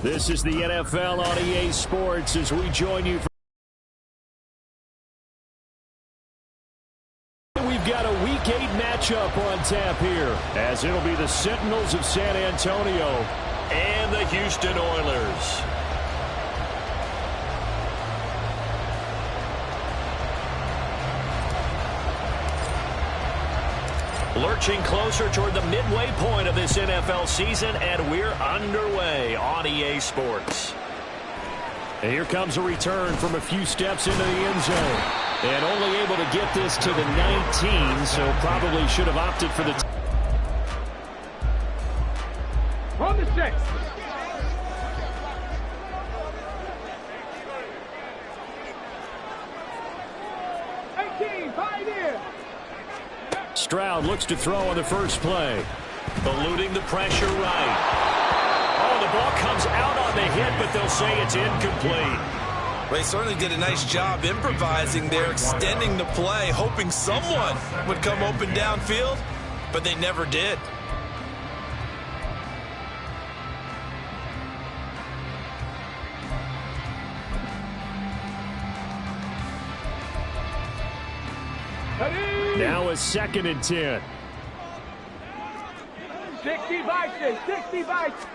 This is the NFL on EA Sports as we join you. We've got a Week 8 matchup on tap here, as it'll be the Sentinels of San Antonio and the Houston Oilers. Lurching closer toward the midway point of this NFL season, and we're underway on EA Sports. And here comes a return from a few steps into the end zone. And only able to get this to the 19, so probably should have opted for the... From the 6. Stroud looks to throw on the first play. Eluding the pressure right. Oh, the ball comes out on the hit, but they'll say it's incomplete. Well, they certainly did a nice job improvising there, extending the play, hoping someone would come open downfield, but they never did. Now a 2nd and 10. 60 bites, 60 bites.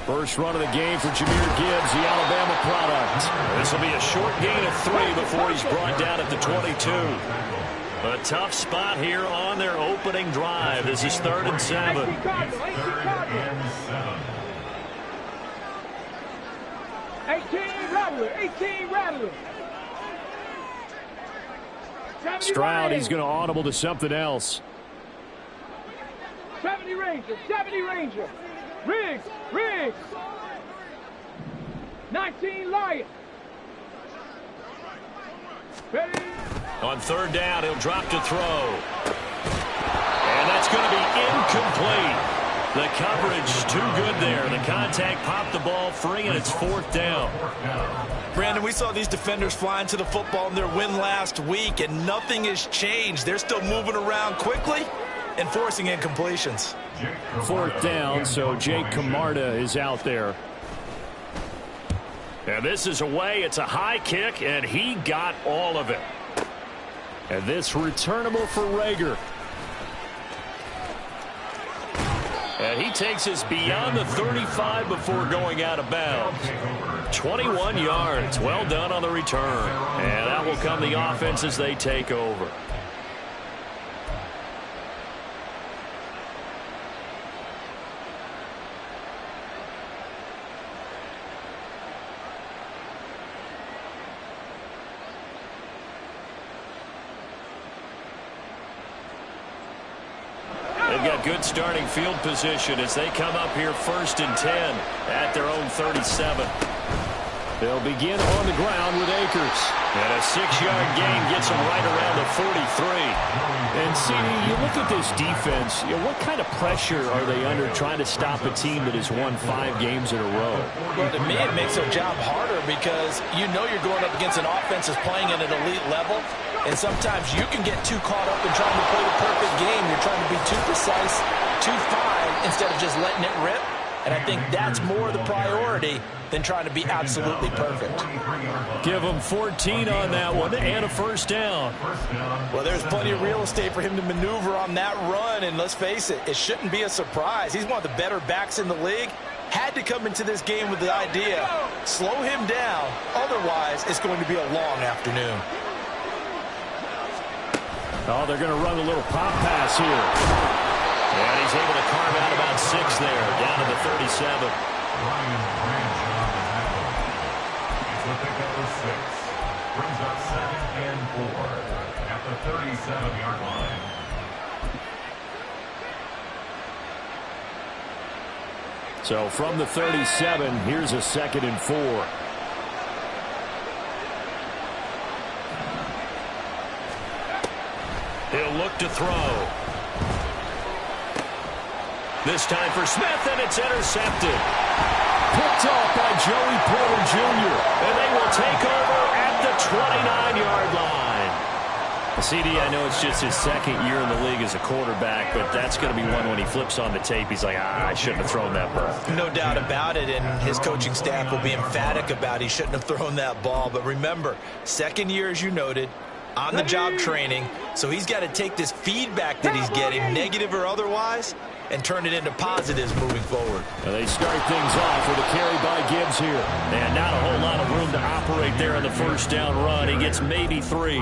First run of the game for Jahmyr Gibbs, the Alabama product. This will be a short gain of 3 before he's brought down at the 22. A tough spot here on their opening drive. This is 3rd and 7. 18 Rattler. Stroud, he's going to audible to something else. 70 Ranger. Riggs. 19 Lion. Ready? On 3rd down, he'll drop to throw. And that's going to be incomplete. The coverage too good there. The contact popped the ball free, and it's 4th down. Brandon, we saw these defenders flying to the football in their win last week, and nothing has changed. They're still moving around quickly and forcing incompletions. 4th down, so Jake Camarda is out there. And this is away. It's a high kick, and he got all of it. And this returnable for Rager. And he takes us beyond the 35 before going out of bounds. 21 yards. Well done on the return. And that will come the offense as they take over. They've got good starting field position as they come up here 1st and 10 at their own 37. They'll begin on the ground with Akers. And a 6-yard gain gets them right around the 43. And, CD, you look at this defense, what kind of pressure are they under trying to stop a team that has won 5 games in a row? Well, to me, it makes their job harder because you know you're going up against an offense that's playing at an elite level. And sometimes you can get too caught up in trying to play the perfect game. You're trying to be too precise, too fine, instead of just letting it rip. And I think that's more the priority than trying to be absolutely perfect. Give him 14 on that one and a 1st down. Well, there's plenty of real estate for him to maneuver on that run. And let's face it, it shouldn't be a surprise. He's one of the better backs in the league. Had to come into this game with the idea, slow him down. Otherwise, it's going to be a long afternoon. Oh, they're going to run a little pop pass here. And he's able to carve out about 6 there, down to the 37. Ryan the pickup of 6. Brings up 2nd and 4 at the 37-yard line. So from the 37, here's a 2nd and 4. He'll look to throw. This time for Smith, and it's intercepted. Picked off by Joey Porter Jr., and they will take over at the 29-yard line. CD, I know it's just his second year in the league as a quarterback, but that's going to be one when he flips on the tape. He's like, I shouldn't have thrown that ball. No doubt about it, and his coaching staff will be emphatic about he shouldn't have thrown that ball. But remember, second year, as you noted, on-the-job training, so he's got to take this feedback that he's getting, negative or otherwise, and turn it into positives moving forward. Well, they start things off with a carry by Gibbs here. And not a whole lot of room to operate there on the first down run. He gets maybe 3.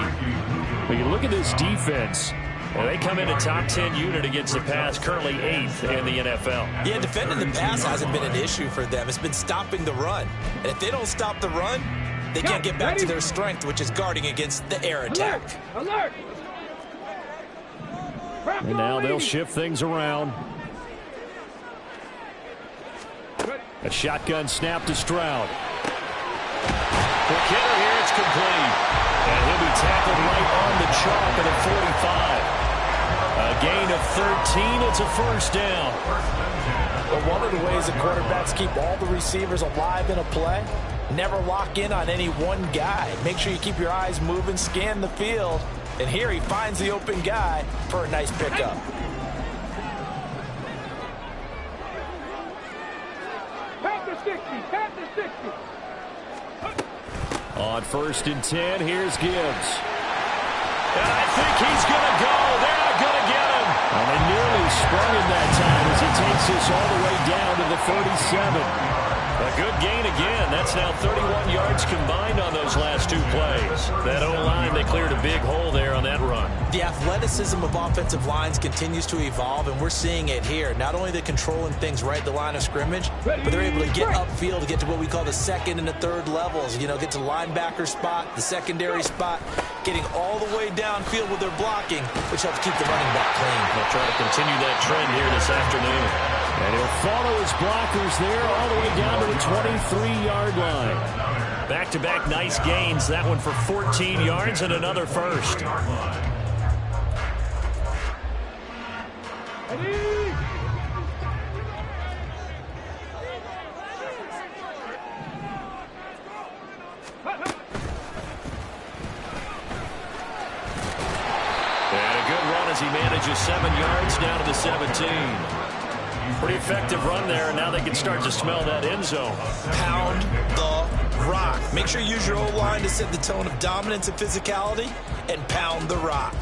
But you look at this defense. Well, they come in a top 10 unit against the pass, currently 8th in the NFL. Yeah, defending the pass hasn't been an issue for them. It's been stopping the run. And if they don't stop the run, they can't get back to their strength, which is guarding against the air attack. Alert! And now they'll shift things around. A shotgun snap to Stroud. Quick hitter here, it's complete. And he'll be tackled right on the chalk at the 45. A gain of 13, it's a first down. But one of the ways that quarterbacks keep all the receivers alive in a play, never lock in on any one guy. Make sure you keep your eyes moving, scan the field. And here he finds the open guy for a nice pickup. Past the 60. On 1st and 10, here's Gibbs. And I think he's going to go. They're not going to get him. And they nearly sprung him that time as he takes this all the way down to the 37. A good gain again. That's now 31 yards combined on those last 2 plays. That O-line, they cleared a big hole there on that run. The athleticism of offensive lines continues to evolve, and we're seeing it here. Not only they're controlling things right at the line of scrimmage, but they're able to get upfield to get to what we call the second and the third levels. You know, get to the linebacker spot, the secondary spot, getting all the way downfield with their blocking, which helps keep the running back clean. They'll try to continue that trend here this afternoon. And he'll follow his blockers there all the way down to the 23-yard line. Back-to-back nice gains. That one for 14 yards and another first. And a good run as he manages 7 yards down to the 17. Pretty effective run there, and now they can start to smell that end zone. Pound the rock. Make sure you use your O-line to set the tone of dominance and physicality, and pound the rock.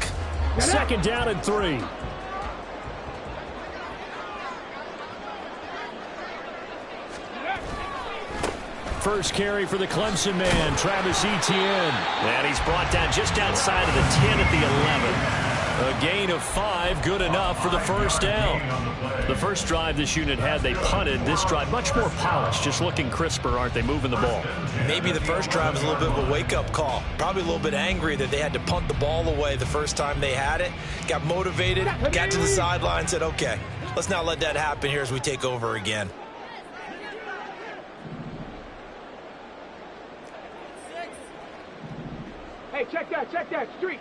2nd down and 3. First carry for the Clemson man, Travis Etienne. And he's brought down just outside of the 10 at the 11. A gain of 5, good enough for the first down. The first drive this unit had, they punted. This drive, much more polished, just looking crisper, aren't they, moving the ball? Maybe the first drive was a little bit of a wake-up call. Probably a little bit angry that they had to punt the ball away the first time they had it. Got motivated, got to the sideline, said, okay, let's not let that happen here as we take over again. Hey, check that. Street.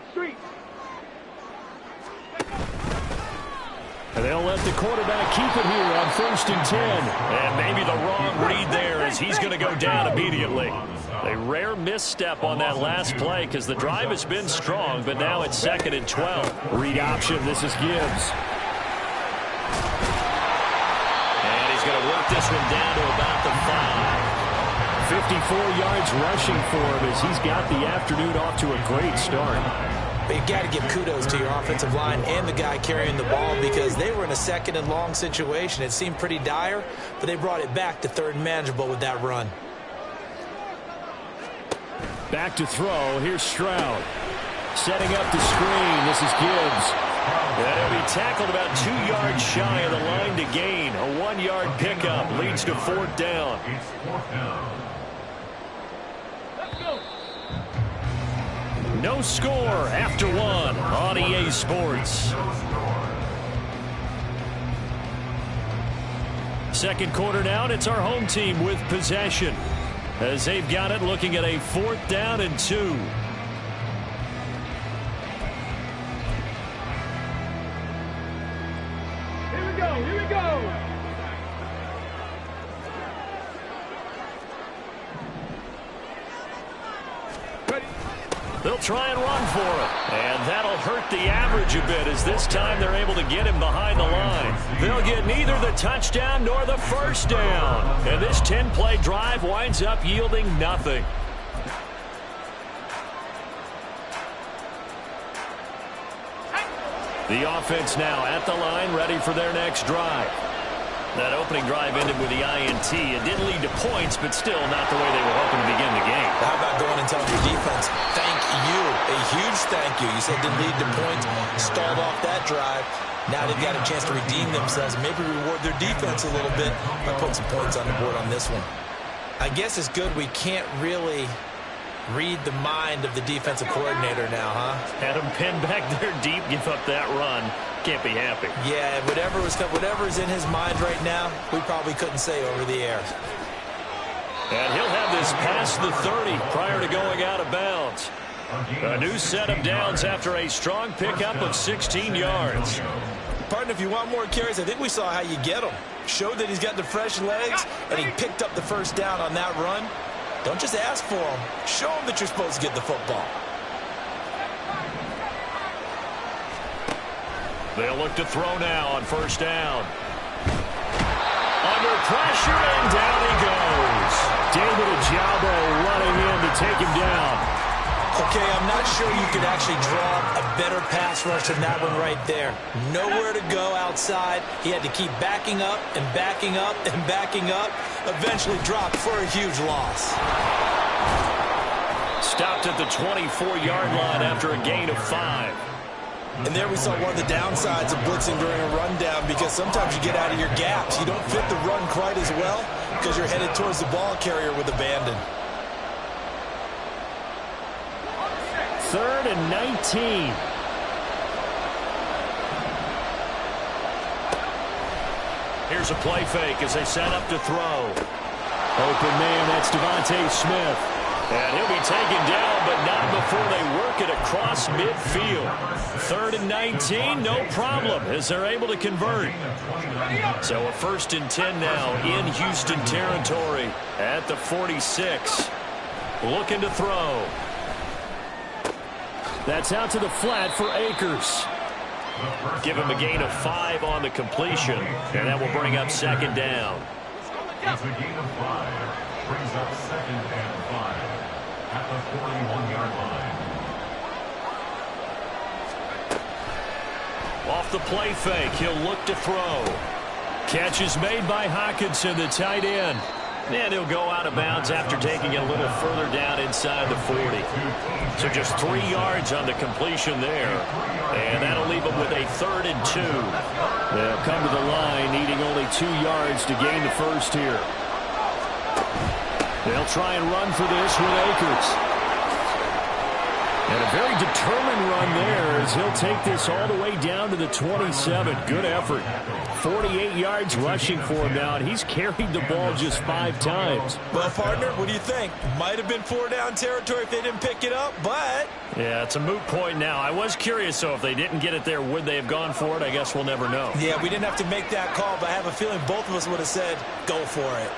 And they'll let the quarterback keep it here on 1st and 10. And maybe the wrong read there as he's going to go down immediately. A rare misstep on that last play because the drive has been strong, but now it's 2nd and 12. Read option, this is Gibbs. And he's going to work this one down to about the 5. 54 yards rushing for him as he's got the afternoon off to a great start. But you've got to give kudos to your offensive line and the guy carrying the ball because they were in a 2nd and long situation. It seemed pretty dire, but they brought it back to 3rd and manageable with that run. Back to throw. Here's Stroud. Setting up the screen. This is Gibbs. And he'll be tackled about 2 yards shy of the line to gain. A 1-yard pickup leads to 4th down. No score after 1 on EA Sports. 2nd quarter now, and it's our home team with possession as they've got it looking at a 4th down and 2. Here we go. He'll try and run for it. And that'll hurt the average a bit as this time they're able to get him behind the line. They'll get neither the touchdown nor the first down. And this 10-play drive winds up yielding nothing. The offense now at the line, ready for their next drive. That opening drive ended with the INT. It didn't lead to points, but still not the way they were hoping to begin the game. How about going and telling your defense, thank you, a huge thank you. You said it didn't lead to points, stalled off that drive. Now they've got a chance to redeem themselves and maybe reward their defense a little bit by putting some points on the board on this one. I guess it's good we can't really read the mind of the defensive coordinator now, huh? Had him pinned back there deep, give up that run. Can't be happy. Yeah, whatever's in his mind right now, we probably couldn't say over the air. And he'll have this past the 30 prior to going out of bounds. A new set of downs after a strong pickup of 16 yards. Partner, if you want more carries, I think we saw how you get them. Showed that he's got the fresh legs, and he picked up the first down on that run. Don't just ask for them. Show them that you're supposed to get the football. They'll look to throw now on first down. Under pressure, and down he goes. David Ojabo running in to take him down. Okay, I'm not sure you could actually draw a better pass rush than that one right there. Nowhere to go outside. He had to keep backing up and backing up and backing up. Eventually dropped for a huge loss. Stopped at the 24-yard line after a gain of 5. And there we saw one of the downsides of blitzing during a rundown, because sometimes you get out of your gaps. You don't fit the run quite as well because you're headed towards the ball carrier with abandon. 3rd and 19. Here's a play fake as they set up to throw. Open man, that's Devontae Smith. And he'll be taken down, but not before they work it across midfield. 3rd and 19, no problem, as they're able to convert. So a 1st and 10 now in Houston territory at the 46. Looking to throw. That's out to the flat for Akers. Give him a gain of 5 on the completion, and that will bring up 2nd down. It's a gain of 5. Brings up 2nd and 5 at the 41-yard line. Off the play fake, he'll look to throw. Catch is made by Hockenson, the tight end. And he'll go out of bounds after taking it a little further down inside the 40. So just 3 yards on the completion there. And that'll leave them with a 3rd and 2. They'll come to the line needing only 2 yards to gain the first here. They'll try and run for this with Akers. And a very determined run there as he'll take this all the way down to the 27. Good effort. 48 yards rushing for him now, and he's carried the ball just 5 times. Well, partner, what do you think? Might have been 4-down territory if they didn't pick it up, but... Yeah, it's a moot point now. I was curious, so if they didn't get it there, would they have gone for it? I guess we'll never know. Yeah, we didn't have to make that call, but I have a feeling both of us would have said, go for it.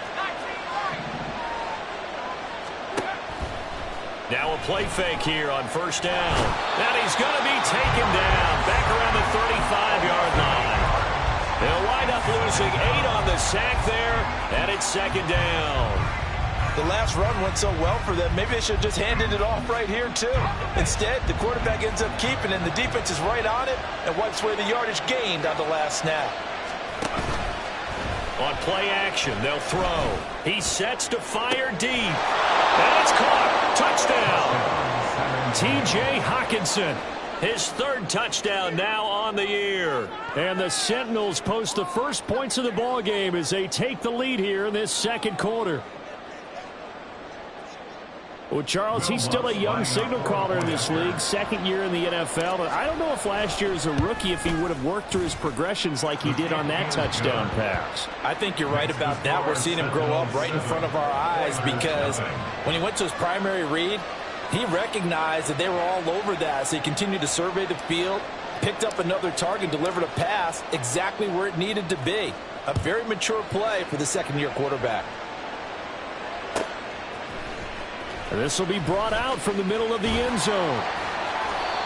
Now a play fake here on first down. And he's going to be taken down back around the 35-yard line. They'll wind up losing 8 on the sack there, and it's 2nd down. The last run went so well for them, maybe they should have just handed it off right here, too. Instead, the quarterback ends up keeping it, and the defense is right on it and wipes away the yardage gained on the last snap. On play action, they'll throw. He sets to fire deep. And it's caught. Touchdown. T.J. Hockenson. His 3rd touchdown now on the year. And the Sentinels post the first points of the ball game as they take the lead here in this 2nd quarter. Well, Charles, he's still a young signal caller in this league, 2nd year in the NFL. But I don't know if last year as a rookie, if he would have worked through his progressions like he did on that touchdown pass. I think you're right about that. We're seeing him grow up right in front of our eyes, because when he went to his primary read, he recognized that they were all over that. So he continued to survey the field, picked up another target, delivered a pass exactly where it needed to be. A very mature play for the 2nd-year quarterback. And this will be brought out from the middle of the end zone.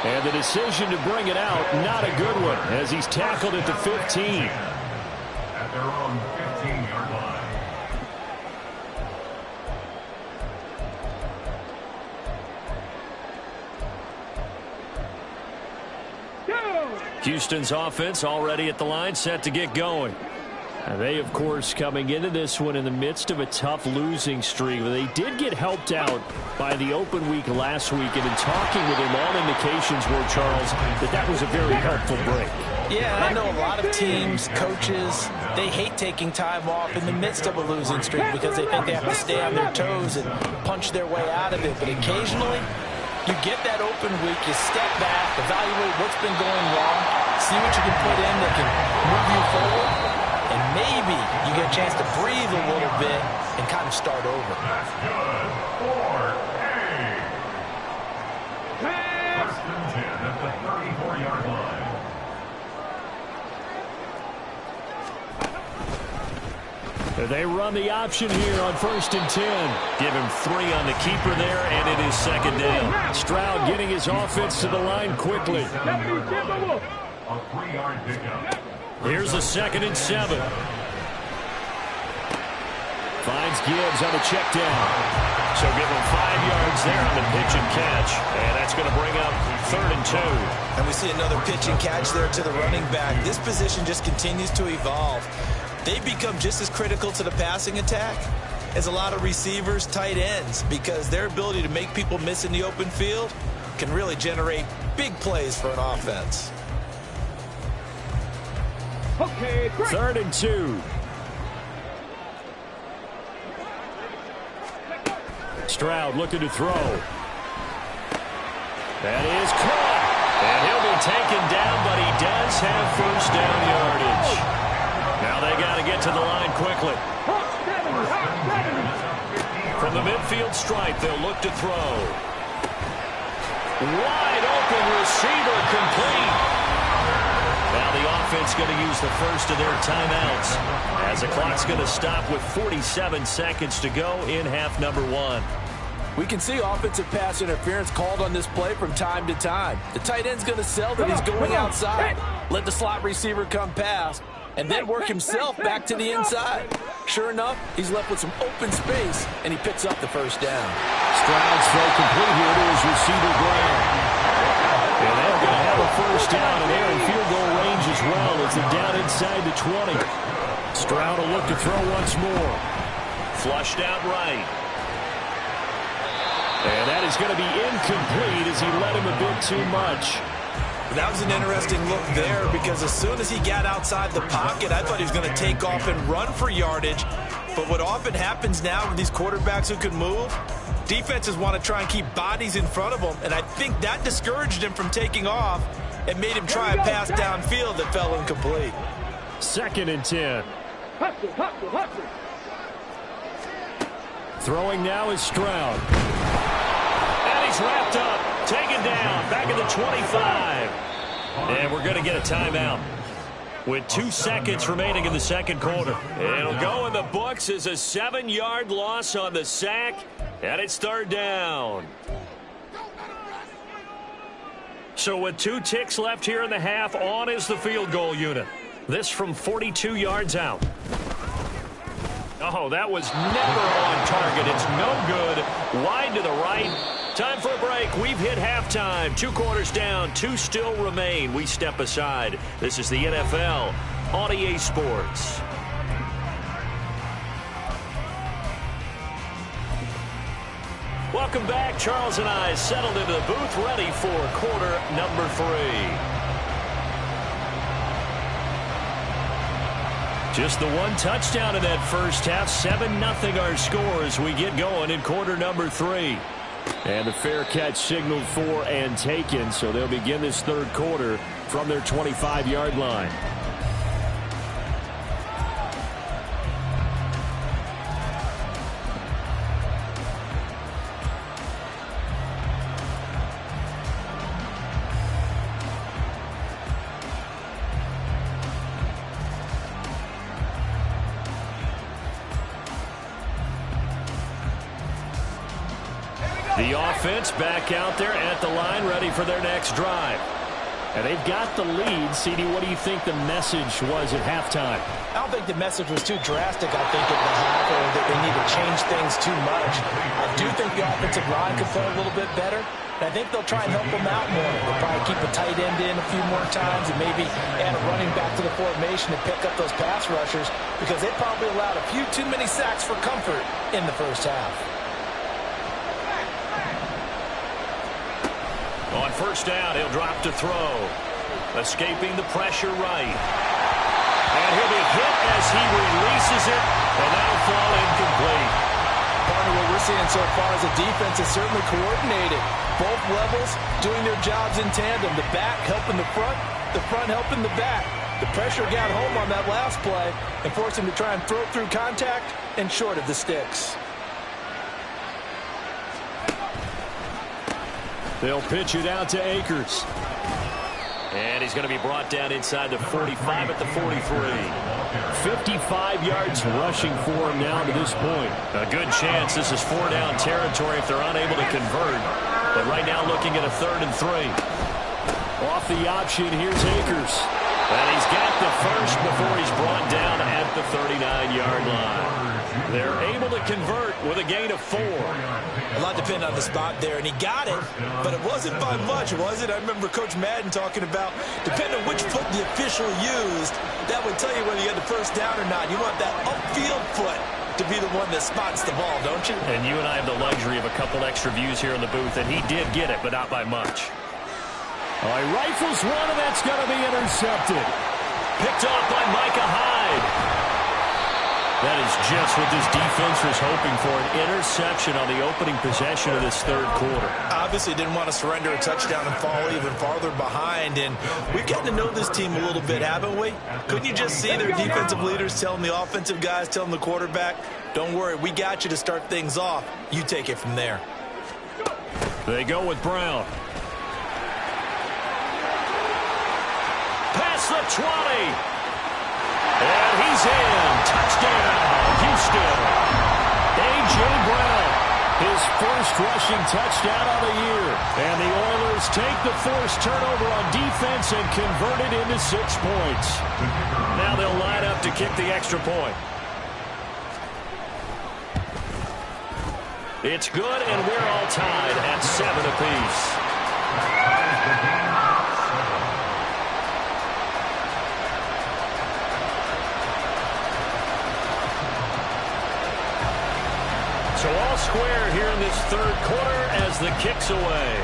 And the decision to bring it out, not a good one, as he's tackled at the 15. At their own 15-yard line. Houston's offense already at the line, set to get going. And they, of course, coming into this one in the midst of a tough losing streak. They did get helped out by the open week last week, and in talking with him, all indications were, Charles, that was a very helpful break. Yeah, I know a lot of teams, coaches, they hate taking time off in the midst of a losing streak because they think they have to stay on their toes and punch their way out of it. But occasionally, you get that open week, you step back, evaluate what's been going wrong, see what you can put in that can move you forward, and maybe you get a chance to breathe a little bit and kind of start over. That's good. 4-8. First and 10 at the 34-yard line. They run the option here on 1st and 10. Give him 3 on the keeper there, and it is 2nd down. Stroud getting his offense to the line quickly. A 3-yard pickup. Here's a 2nd and 7. Finds Gibbs on the check down. So give him 5 yards there on the pitch and catch. And that's going to bring up 3rd and 2. And we see another pitch and catch there to the running back. This position just continues to evolve. They become just as critical to the passing attack as a lot of receivers, tight ends, because their ability to make people miss in the open field can really generate big plays for an offense. Okay, great. 3rd and 2. Stroud looking to throw. That is caught. And he'll be taken down, but he does have 1st down yardage. Now they got to get to the line quickly. From the midfield stripe, they'll look to throw. Wide open receiver complete. Now the offense going to use the first of their timeouts as the clock's going to stop with 47 seconds to go in half number 1. We can see offensive pass interference called on this play from time to time. The tight end's going to sell that he's going outside. Let the slot receiver come past and then work himself back to the inside. Sure enough, he's left with some open space, and he picks up the 1st down. Stroud's throw complete here to his receiver, Graham. And they're going to have a 1st down, and they're in field goal range as well as they're down inside the 20. Stroud will look to throw once more. Flushed out right. And that is going to be incomplete as he led him a bit too much. That was an interesting look there because as soon as he got outside the pocket, I thought he was going to take off and run for yardage. But what often happens now with these quarterbacks who can move, defenses want to try and keep bodies in front of them, and I think that discouraged him from taking off and made him try a pass downfield that fell incomplete. 2nd and 10. Hustle, hustle, hustle. Throwing now is Stroud. And he's wrapped up. Taken down, back at the 25. And we're going to get a timeout with 2 seconds remaining in the 2nd quarter. It'll go in the books as a 7-yard loss on the sack, and it's 3rd down. So with 2 ticks left here in the half, on is the field goal unit. This from 42 yards out. Oh, that was never on target. It's no good. Wide to the right. Time for a break. We've hit halftime. 2 quarters down. 2 still remain. We step aside. This is the NFL on EA Sports. Welcome back. Charles and I settled into the booth, ready for quarter number 3. Just the 1 touchdown in that first half. 7-0 our score as we get going in quarter number 3. And the fair catch signaled for and taken, so they'll begin this 3rd quarter from their 25-yard line. The offense back out there at the line, ready for their next drive. And they've got the lead. CD, what do you think the message was at halftime? I don't think the message was too drastic, I think, at the half, or that they need to change things too much. I do think the offensive line could play a little bit better. And I think they'll try and help them out more. They'll probably keep a tight end in a few more times and maybe add a running back to the formation to pick up those pass rushers, because they probably allowed a few too many sacks for comfort in the first half. On first down, he'll drop to throw. Escaping the pressure right. And he'll be hit as he releases it, and that'll fall incomplete. Part of what we're seeing so far is the defense is certainly coordinated. Both levels doing their jobs in tandem. The back helping the front helping the back. The pressure got home on that last play and forced him to try and throw through contact and short of the sticks. They'll pitch it out to Akers. And he's going to be brought down inside the 45 at the 43. 55 yards rushing for him now to this point. A good chance this is 4-down territory if they're unable to convert. But right now looking at a 3rd and 3. Off the option, here's Akers. And he's got the first before he's brought down at the 39-yard line. They're able to convert with a gain of 4. A lot depended on the spot there, and he got it, but it wasn't by much, was it? I remember Coach Madden talking about, depending on which foot the official used, that would tell you whether you had the first down or not. You want that upfield foot to be the one that spots the ball, don't you? And you and I have the luxury of a couple extra views here in the booth, and he did get it, but not by much. All right, rifles one, and that's going to be intercepted. Picked off by Micah Hyde. That is just what this defense was hoping for, an interception on the opening possession of this third quarter. Obviously didn't want to surrender a touchdown and fall even farther behind, and we've gotten to know this team a little bit, haven't we? Couldn't you just see their defensive leaders telling the offensive guys, telling the quarterback, don't worry, we got you to start things off. You take it from there. They go with Brown. Past the 20. And he's in. Touchdown, Houston. A.J. Brown, his first rushing touchdown of the year. And the Oilers take the forced turnover on defense and convert it into 6 points. Now they'll line up to kick the extra point. It's good, and we're all tied at 7 apiece. So all square here in this third quarter as the kick's away.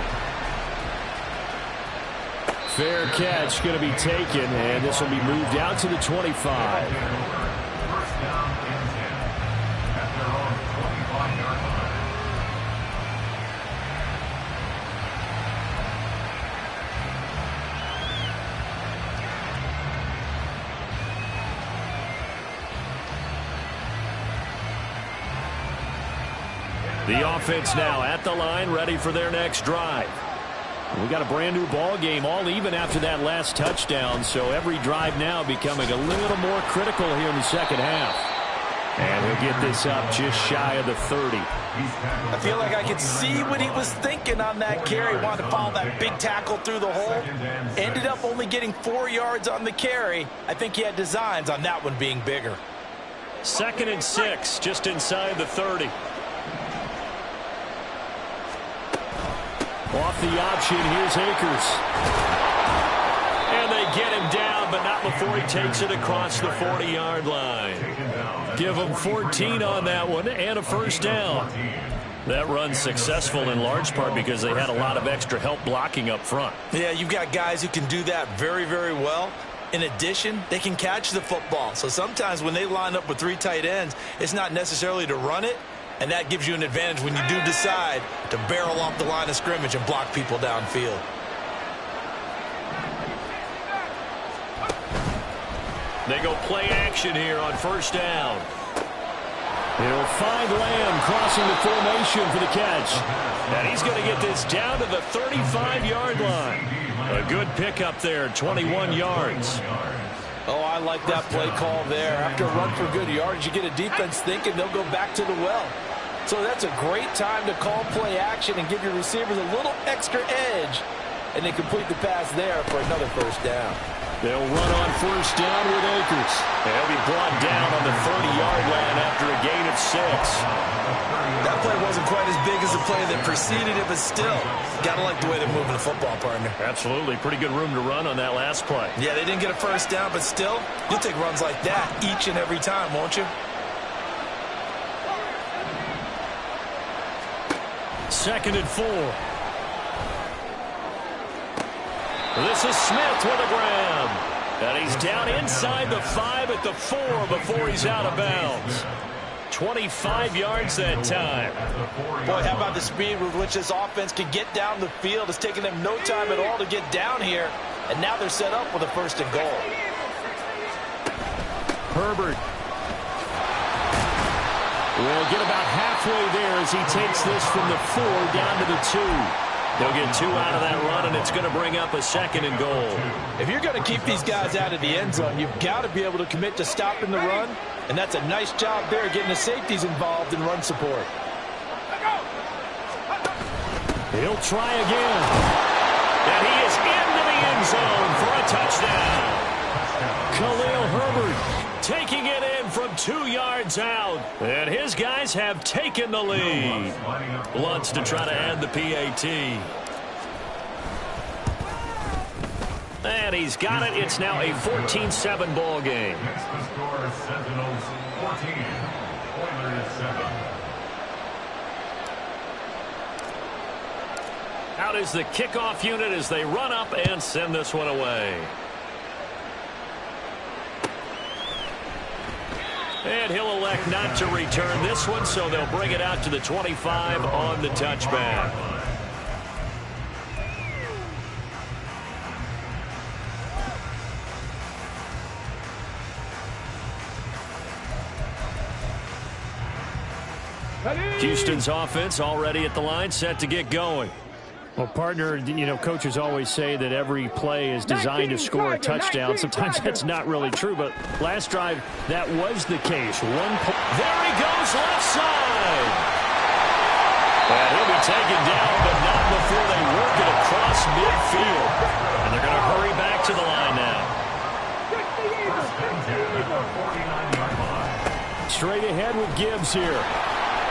Fair catch going to be taken, and this will be moved out to the 25. First down and 10 at their own 25-yard line. The offense now at the line, ready for their next drive. We got a brand new ball game, all even after that last touchdown, so every drive now becoming a little more critical here in the second half. And he'll get this up just shy of the 30. I feel like I could see what he was thinking on that carry. Wanted to follow that big tackle through the hole. Ended up only getting 4 yards on the carry. I think he had designs on that one being bigger. 2nd and 6, just inside the 30. Off the option, here's Akers. And they get him down, but not before he takes it across the 40-yard line. Give him 14 on that one and a first down. That run's successful in large part because they had a lot of extra help blocking up front. Yeah, you've got guys who can do that very, very well. In addition, they can catch the football. So sometimes when they line up with 3 tight ends, it's not necessarily to run it. And that gives you an advantage when you do decide to barrel off the line of scrimmage and block people downfield. They go play action here on first down. He'll find Lamb crossing the formation for the catch. And he's going to get this down to the 35-yard line. A good pickup there, 21 yards. Oh, I like that play call there. After a run for good yards, you get a defense thinking they'll go back to the well. So that's a great time to call play action and give your receivers a little extra edge. And they complete the pass there for another first down. They'll run on first down with Akers. They'll be brought down on the 30-yard line after a gain of 6. That play wasn't quite as big as the play that preceded it, but still, gotta like the way they're moving the football, partner. Absolutely. Pretty good room to run on that last play. Yeah, they didn't get a first down, but still, you'll take runs like that each and every time, won't you? Second and 4. This is Smith with a grab. And he's down inside the 5 at the 4 before he's out of bounds. 25 yards that time. Boy, how about the speed with which this offense can get down the field? It's taken them no time at all to get down here. And now they're set up with a first and goal. Herbert will get about halfway there as he takes this from the 4 down to the 2. They'll get 2 out of that run, and it's going to bring up a second and goal. If you're going to keep these guys out of the end zone, you've got to be able to commit to stopping the run, and that's a nice job there getting the safeties involved in run support. He'll try again. And he is into the end zone for a touchdown. Khalil Herbert taking it in from 2 yards out. And his guys have taken the lead. Lutz to try to add the PAT. And he's got it. It's now a 14-7 ball game. Next to score, Sentinels 14, Oilers 7. Out is the kickoff unit as they run up and send this one away. And he'll elect not to return this one, so they'll bring it out to the 25 on the touchback. Houston's offense already at the line, set to get going. Well, partner, you know, coaches always say that every play is designed to score a touchdown. Sometimes that's not really true, but last drive, that was the case. There he goes, left side. And he'll be taken down, but not before they work it across midfield. And they're going to hurry back to the line now. Straight ahead with Gibbs here.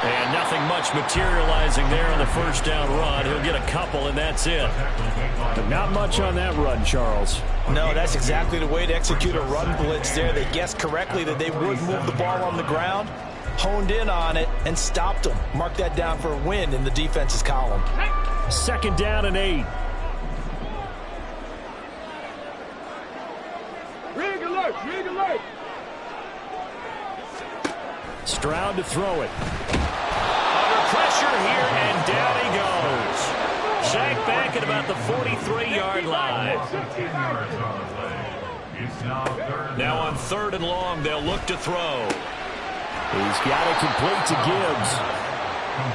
And nothing much materializing there on the first down run. He'll get a couple, and that's it. But not much on that run, Charles. No, that's exactly the way to execute a run blitz there. They guessed correctly that they would move the ball on the ground, honed in on it, and stopped them. Mark that down for a win in the defense's column. Second down and 8. Rig alert! Rig alert! Stroud to throw it. Under pressure here, and down he goes. Sacked back at about the 43-yard line. Now on 3rd and long, they'll look to throw. He's got it complete to Gibbs.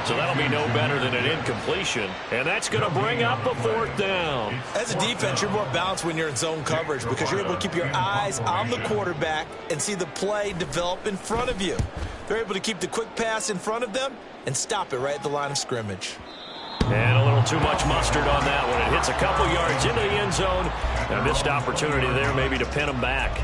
So that'll be no better than an incompletion. And that's going to bring up a 4th down. As a defense, you're more balanced when you're in zone coverage because you're able to keep your eyes on the quarterback and see the play develop in front of you. They're able to keep the quick pass in front of them and stop it right at the line of scrimmage. And a little too much mustard on that one. It hits a couple yards into the end zone. A missed opportunity there maybe to pin them back.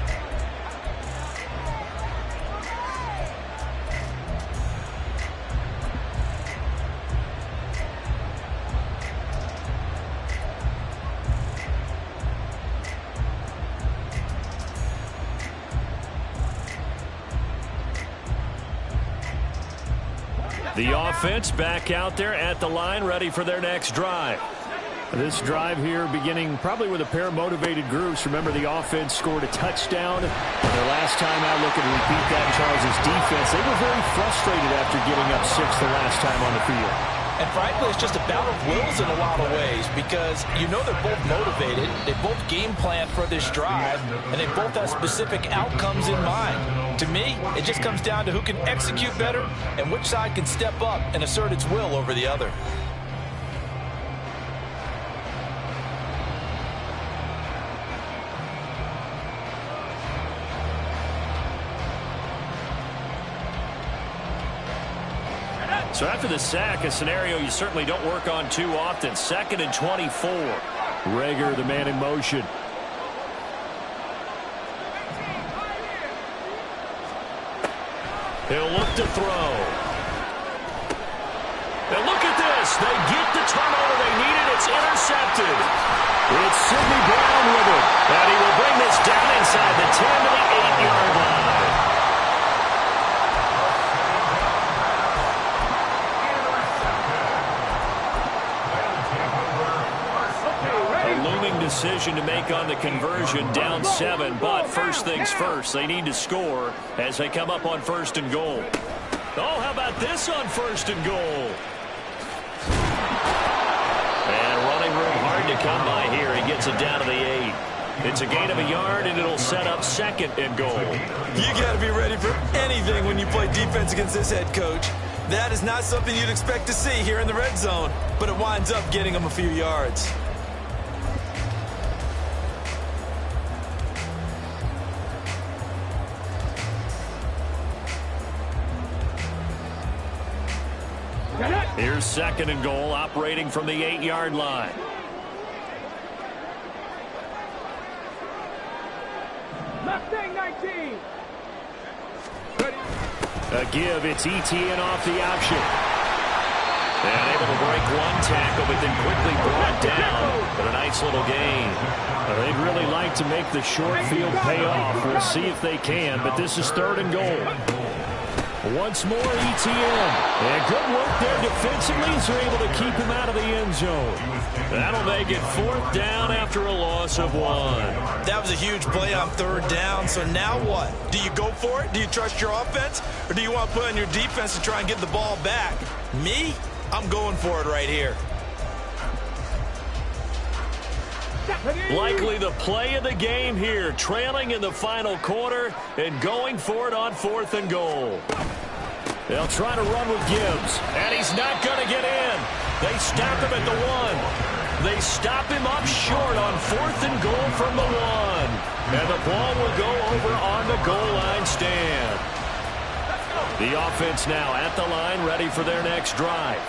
The offense back out there at the line, ready for their next drive. This drive here beginning probably with a pair of motivated groups. Remember, the offense scored a touchdown. Their last time out, looking to repeat that, Charles' defense. They were very frustrated after giving up 6 the last time on the field. And frankly, it's just a battle of wills in a lot of ways because you know they're both motivated, they both game plan for this drive, and they both have specific outcomes in mind. To me, it just comes down to who can execute better and which side can step up and assert its will over the other. So after the sack, a scenario you certainly don't work on too often. 2nd and 24. Rager, the man in motion. He'll look to throw. And look at this. They get the turnover they needed. It's intercepted. It's Sidney Brown with it. And he will bring this down inside the 10 to the 8-yard line. A looming decision to make on the conversion, down 7. But first things first, they need to score as they come up on 1st and goal. Oh, how about this on 1st and goal? And running room hard to come by here. He gets it down to the 8. It's a gain of a yard, and it'll set up 2nd and goal. You got to be ready for anything when you play defense against this head coach. That is not something you'd expect to see here in the red zone, but it winds up getting him a few yards. Here's 2nd and goal, operating from the 8-yard line. Left thing, 19. A give, it's ETN off the option. And able to break one tackle, but then quickly brought down. But a nice little gain. They'd really like to make the short field pay off. We'll see if they can, but this is 3rd and goal. Once more, ETN. And good work there defensively as they're able to keep him out of the end zone. That'll make it 4th down after a loss of 1. That was a huge play on 3rd down, so now what? Do you go for it? Do you trust your offense? Or do you want to put on your defense to try and get the ball back? Me? I'm going for it right here. Likely the play of the game here, trailing in the final quarter and going for it on 4th and goal. They'll try to run with Gibbs. And he's not going to get in. They stop him at the 1. They stop him up short on 4th and goal from the 1. And the ball will go over on the goal line stand. The offense now at the line, ready for their next drive.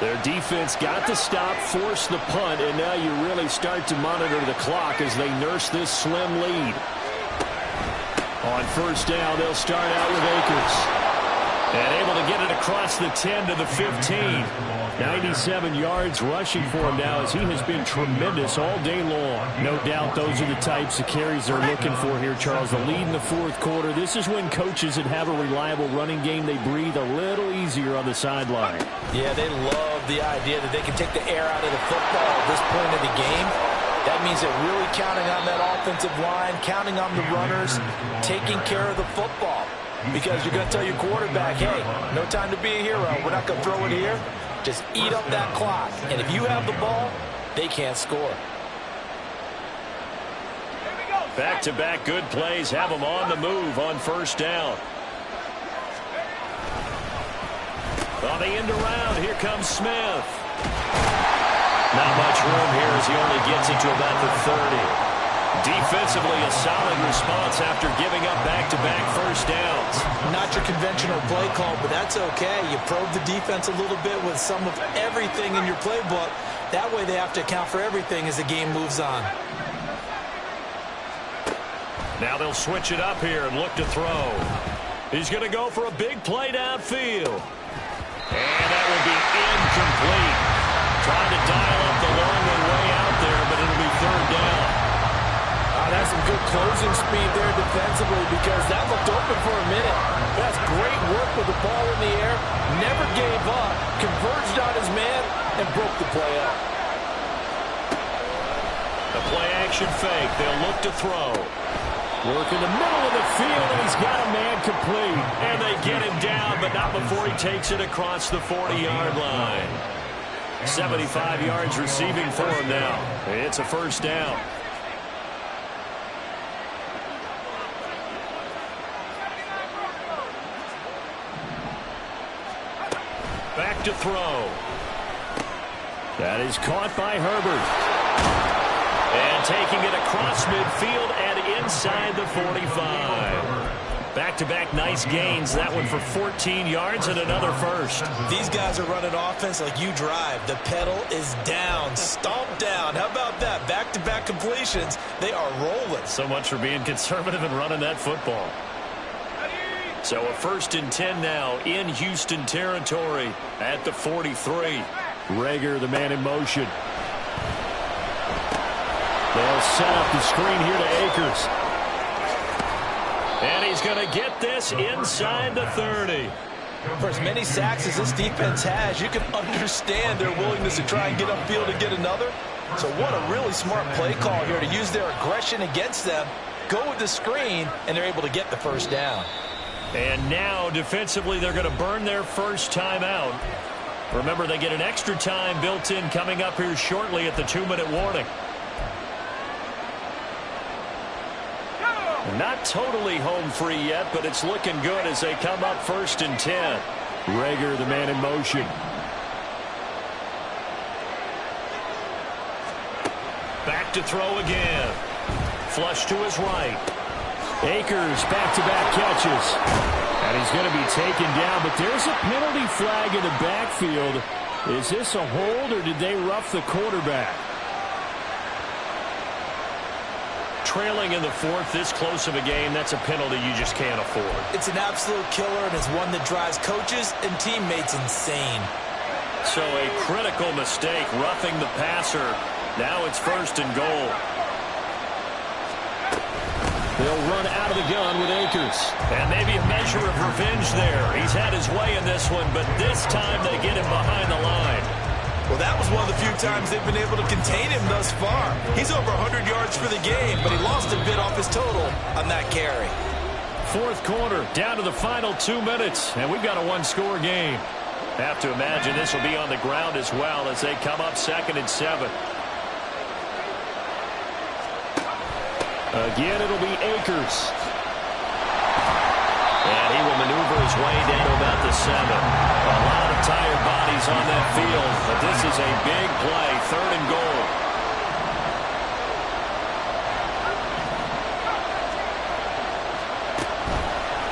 Their defense got the stop, forced the punt, and now you really start to monitor the clock as they nurse this slim lead. On 1st down, they'll start out with Akers. And able to get it across the 10 to the 15. 97 yards rushing for him now as he has been tremendous all day long. No doubt those are the types of carries they're looking for here, Charles. The lead in the 4th quarter. This is when coaches that have a reliable running game, they breathe a little easier on the sideline. Yeah, they love the idea that they can take the air out of the football at this point of the game. That means they're really counting on that offensive line, counting on the runners, taking care of the football. Because you're going to tell your quarterback, hey, no time to be a hero. We're not going to throw it here. Just eat up that clock. And if you have the ball, they can't score. Back-to-back good plays have them on the move on 1st down. On the end around, here comes Smith. Not much room here as he only gets it to about the 30. Defensively, a solid response after giving up back-to-back 1st downs. Not your conventional play call, but that's okay. You probe the defense a little bit with some of everything in your playbook. That way they have to account for everything as the game moves on. Now they'll switch it up here and look to throw. He's going to go for a big play downfield. And that will be incomplete. Trying to dial up the long way out there, but it'll be 3rd down. That's some good closing speed there defensively because that looked open for a minute. That's great work with the ball in the air. Never gave up. Converged on his man and broke the play up. A play-action fake. They'll look to throw. Work in the middle of the field, and he's got a man complete. And they get him down, but not before he takes it across the 40-yard line. 75 yards receiving for him now. It's a 1st down. Back to throw. That is caught by Herbert. And taking it across midfield and inside the 45. Back back-to-back nice gains. That one for 14 yards and another first. These guys are running offense like you drive. The pedal is down, stomped down. How about that? Back-to-back completions. They are rolling. So much for being conservative and running that football. So a 1st and 10 now in Houston territory at the 43. Rager, the man in motion. They'll set up the screen here to Akers. And he's going to get this inside the 30. For as many sacks as this defense has, you can understand their willingness to try and get upfield and get another. So what a really smart play call here to use their aggression against them, go with the screen, and they're able to get the first down. And now, defensively, they're going to burn their first timeout. Remember, they get an extra time built in coming up here shortly at the 2-minute warning. Not totally home free yet, but it's looking good as they come up 1st and 10. Rager, the man in motion. Back to throw again. Flush to his right. Akers, back-to-back catches. And he's going to be taken down, but there's a penalty flag in the backfield. Is this a hold, or did they rough the quarterback? Trailing in the 4th, this close of a game, that's a penalty you just can't afford. It's an absolute killer, and it's one that drives coaches and teammates insane. So a critical mistake, roughing the passer. Now it's 1st and goal. They'll run out of the gun with Akers. And maybe a measure of revenge there. He's had his way in this one, but this time they get him behind the line. Well, that was one of the few times they've been able to contain him thus far. He's over 100 yards for the game, but he lost a bit off his total on that carry. 4th quarter, down to the final 2 minutes, and we've got a one-score game. Have to imagine this will be on the ground as well as they come up 2nd and 7. Again, it'll be Akers. And he will maneuver his way down to about the 7. A lot of tired bodies on that field, but this is a big play, 3rd and goal.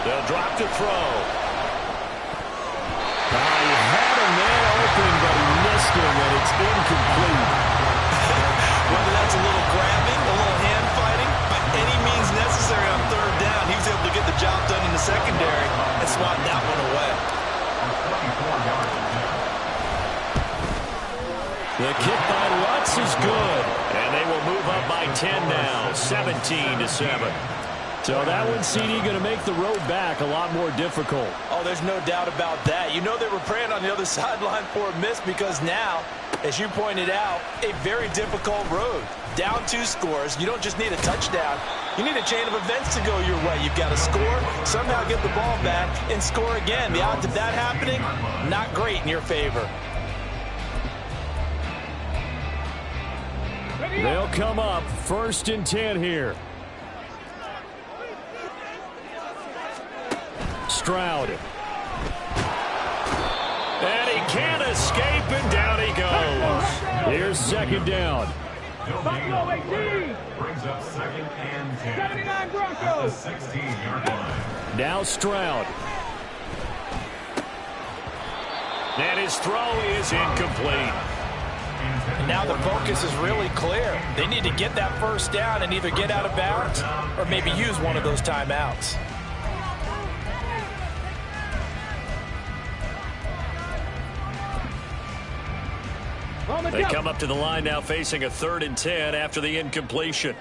They'll drop to throw. He had a man open, but he missed him, and it's incomplete. Whether that's a little grabbing, a little hand fighting, by any means necessary on 3rd down, he was able to get the job done in the secondary and swat that one away. The kick by Lutz is good, and they will move up by 10 now, 17-7. So that one, CD, going to make the road back a lot more difficult. Oh, there's no doubt about that. You know they were praying on the other sideline for a miss because now, as you pointed out, a very difficult road. Down 2 scores. You don't just need a touchdown. You need a chain of events to go your way. You've got to score, somehow get the ball back, and score again. The odds of that happening, not great in your favor. They'll come up 1st and 10 here. Stroud. And he can't escape, and down he goes. Here's 2nd down. Buffalo 18. Brings up 2nd and 10. 79 Broncos. At the 16-yard line. Now Stroud. And his throw is incomplete. And now the focus is really clear. They need to get that 1st down and either get out of bounds or maybe use one of those timeouts. They come up to the line now facing a 3rd and 10 after the incompletion.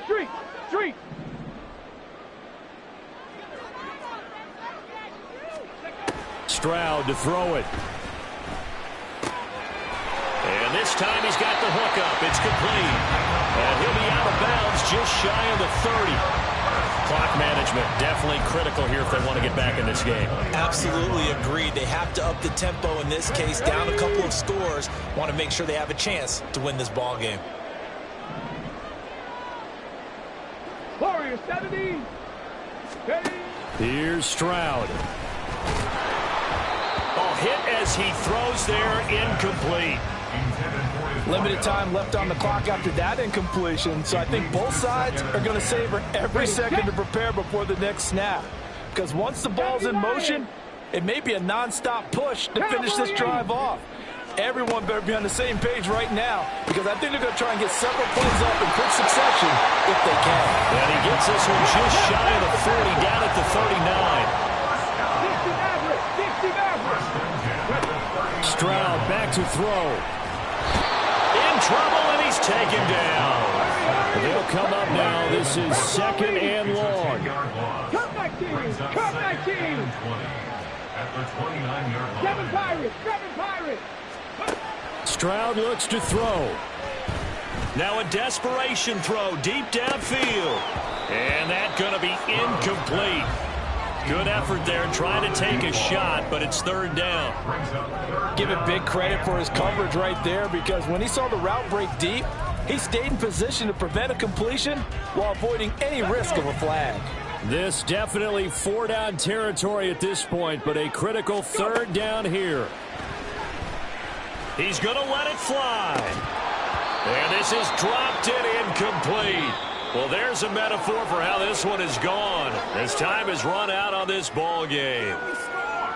Street. Stroud to throw it. And this time he's got the hook up. It's complete. And he'll be out of bounds just shy of the 30. Clock management definitely critical here if they want to get back in this game. Absolutely agreed. They have to up the tempo in this case, down a couple of scores. Want to make sure they have a chance to win this ball game. Warriors 70. Here's Stroud. Oh, hit as he throws there, incomplete. Limited time left on the clock after that incompletion, so I think both sides are going to savor every second to prepare before the next snap. Because once the ball's in motion, it may be a non-stop push to finish this drive off. Everyone better be on the same page right now, because I think they're going to try and get several plays up in quick succession if they can. And he gets this one just shy of the 40, down at the 39. Stroud back to throw. In trouble, and he's taken down. They'll come up now. This is second and long. Cut 19! Cut 19! At the 29-yard line. Seven Pirates! Stroud looks to throw. Now a desperation throw deep downfield. And that's going to be incomplete. Good effort there trying to take a shot, but it's third down. Give it big credit for his coverage right there, because when he saw the route break deep, he stayed in position to prevent a completion while avoiding any risk of a flag. This definitely four-down territory at this point, but a critical third down here. He's going to let it fly. And this is dropped and incomplete. Well, there's a metaphor for how this one is gone. As time has run out on this ball game.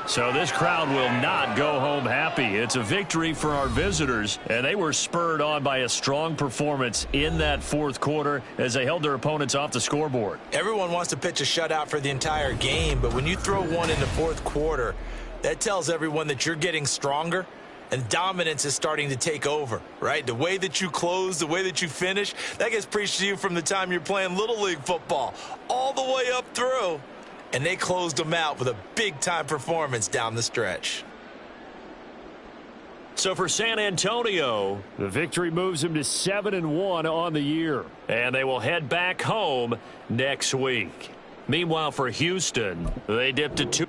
So this crowd will not go home happy. It's a victory for our visitors, and they were spurred on by a strong performance in that fourth quarter as they held their opponents off the scoreboard. Everyone wants to pitch a shutout for the entire game, but when you throw one in the fourth quarter, that tells everyone that you're getting stronger and dominance is starting to take over, right? The way that you close, the way that you finish, that gets preached to you from the time you're playing Little League football all the way up through. And they closed them out with a big-time performance down the stretch. So for San Antonio, the victory moves them to 7-1 on the year. And they will head back home next week. Meanwhile, for Houston, they dipped to 2.